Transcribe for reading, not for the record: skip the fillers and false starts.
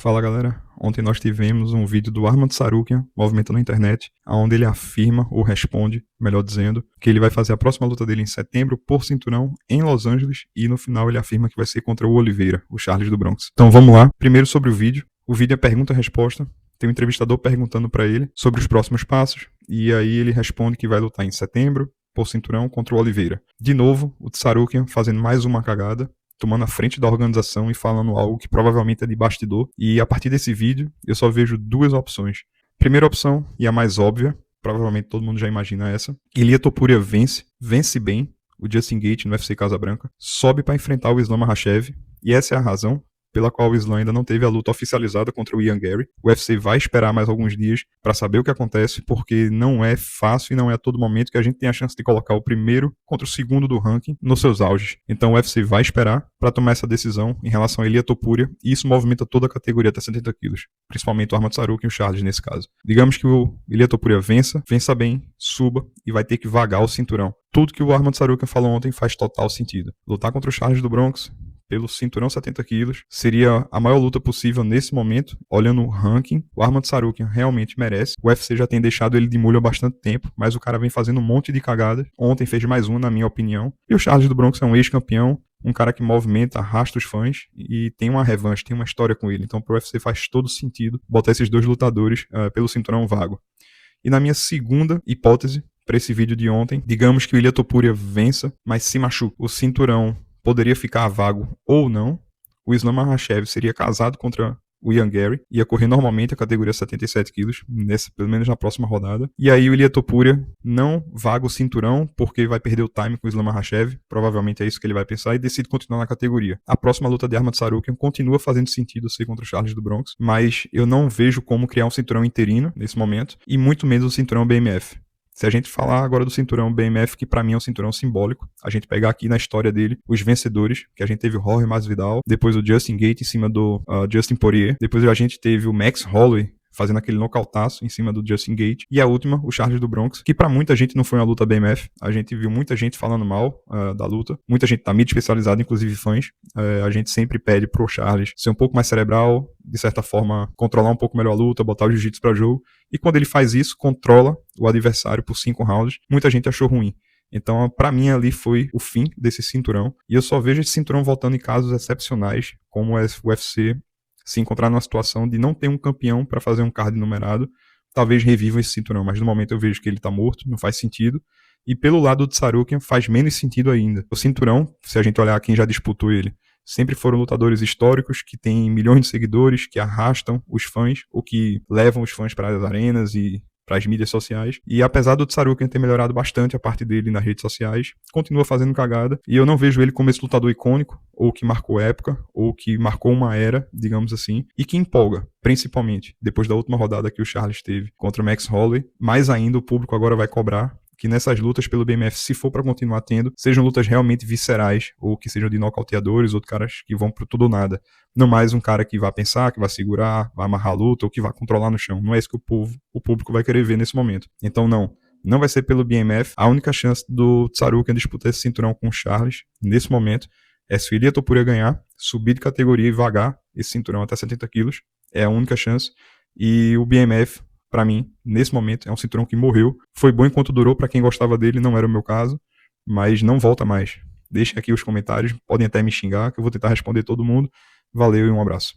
Fala galera, ontem nós tivemos um vídeo do Arman Tsarukyan movimentando a internet, onde ele afirma, ou responde, melhor dizendo, que ele vai fazer a próxima luta dele em setembro por cinturão em Los Angeles e no final ele afirma que vai ser contra o Oliveira, o Charles do Bronx. Então vamos lá, primeiro sobre o vídeo é pergunta-resposta, tem um entrevistador perguntando para ele sobre os próximos passos e aí ele responde que vai lutar em setembro por cinturão contra o Oliveira. De novo, o Tsarukyan fazendo mais uma cagada, tomando a frente da organização e falando algo que provavelmente é de bastidor. E a partir desse vídeo, eu só vejo duas opções. Primeira opção, e a mais óbvia, provavelmente todo mundo já imagina essa, Ilia Topuria vence bem o Justin Gaethje no UFC Casa Branca, sobe para enfrentar o Islam Makhachev, e essa é a razão pela qual o Islam ainda não teve a luta oficializada contra o Ian Garry. O UFC vai esperar mais alguns dias para saber o que acontece, porque não é fácil e não é a todo momento que a gente tem a chance de colocar o primeiro contra o segundo do ranking nos seus auges. Então o UFC vai esperar para tomar essa decisão em relação a Ilia Topuria, e isso movimenta toda a categoria até 70 quilos, principalmente o Arman Tsarukyan e o Charles nesse caso. Digamos que o Ilia Topuria vença bem, suba e vai ter que vagar o cinturão. Tudo que o Arman Tsarukyan falou ontem faz total sentido. Lutar contra o Charles do Bronx pelo cinturão 70 quilos, seria a maior luta possível nesse momento, olhando o ranking. O Arman Tsarukyan realmente merece. O UFC já tem deixado ele de molho há bastante tempo, mas o cara vem fazendo um monte de cagadas. Ontem fez mais uma, na minha opinião. E o Charles do Bronx é um ex-campeão, um cara que movimenta, arrasta os fãs e tem uma revanche, tem uma história com ele. Então pro UFC faz todo sentido botar esses dois lutadores pelo cinturão vago. E na minha segunda hipótese, para esse vídeo de ontem, digamos que o Ilia Topuria vença, mas se machuca. O cinturão poderia ficar vago ou não. O Islam Makhachev seria casado contra o Ian Garry, ia correr normalmente a categoria 77 quilos, pelo menos na próxima rodada. E aí o Ilia Topuria não vaga o cinturão, porque vai perder o time com o Islam Makhachev, provavelmente é isso que ele vai pensar, e decide continuar na categoria. A próxima luta de Arman Tsarukyan continua fazendo sentido ser contra o Charles do Bronx, mas eu não vejo como criar um cinturão interino nesse momento, e muito menos o cinturão BMF. Se a gente falar agora do cinturão BMF, que pra mim é um cinturão simbólico, a gente pegar aqui na história dele os vencedores, que a gente teve o Jorge Masvidal, depois o Justin Gaethje em cima do Justin Poirier, depois a gente teve o Max Holloway fazendo aquele nocautaço em cima do Justin Gaethje, e a última, o Charles do Bronx, que pra muita gente não foi uma luta BMF, a gente viu muita gente falando mal da luta, muita gente da mídia especializada, inclusive fãs, a gente sempre pede pro Charles ser um pouco mais cerebral, de certa forma controlar um pouco melhor a luta, botar o jiu-jitsu pra jogo, e quando ele faz isso, controla o adversário por 5 rounds, muita gente achou ruim. Então, pra mim, ali foi o fim desse cinturão, e eu só vejo esse cinturão voltando em casos excepcionais, como o UFC se encontrar numa situação de não ter um campeão para fazer um card numerado, talvez reviva esse cinturão, mas no momento eu vejo que ele tá morto, não faz sentido. E pelo lado do Tsarukyan faz menos sentido ainda. O cinturão, se a gente olhar quem já disputou ele, sempre foram lutadores históricos que têm milhões de seguidores, que arrastam os fãs, ou que levam os fãs para as arenas e para as mídias sociais, e apesar do Tsarukyan ter melhorado bastante a parte dele nas redes sociais, continua fazendo cagada, e eu não vejo ele como esse lutador icônico, ou que marcou época, ou que marcou uma era, digamos assim, e que empolga, principalmente, depois da última rodada que o Charles teve contra o Max Holloway, mais ainda o público agora vai cobrar que nessas lutas pelo BMF, se for para continuar tendo, sejam lutas realmente viscerais, ou que sejam de nocauteadores, ou de caras que vão pro tudo ou nada. Não mais um cara que vai pensar, que vai segurar, vai amarrar a luta, ou que vai controlar no chão. Não é isso que o público vai querer ver nesse momento. Então não vai ser pelo BMF. A única chance do Tsarukyan disputar esse cinturão com o Charles, nesse momento, é se o Ilia Topuria ganhar, subir de categoria e vagar esse cinturão até 70 quilos. É a única chance. E o BMF, pra mim, nesse momento, é um cinturão que morreu. Foi bom enquanto durou, pra quem gostava dele, não era o meu caso, mas não volta mais. Deixem aqui os comentários, podem até me xingar, que eu vou tentar responder todo mundo. Valeu e um abraço.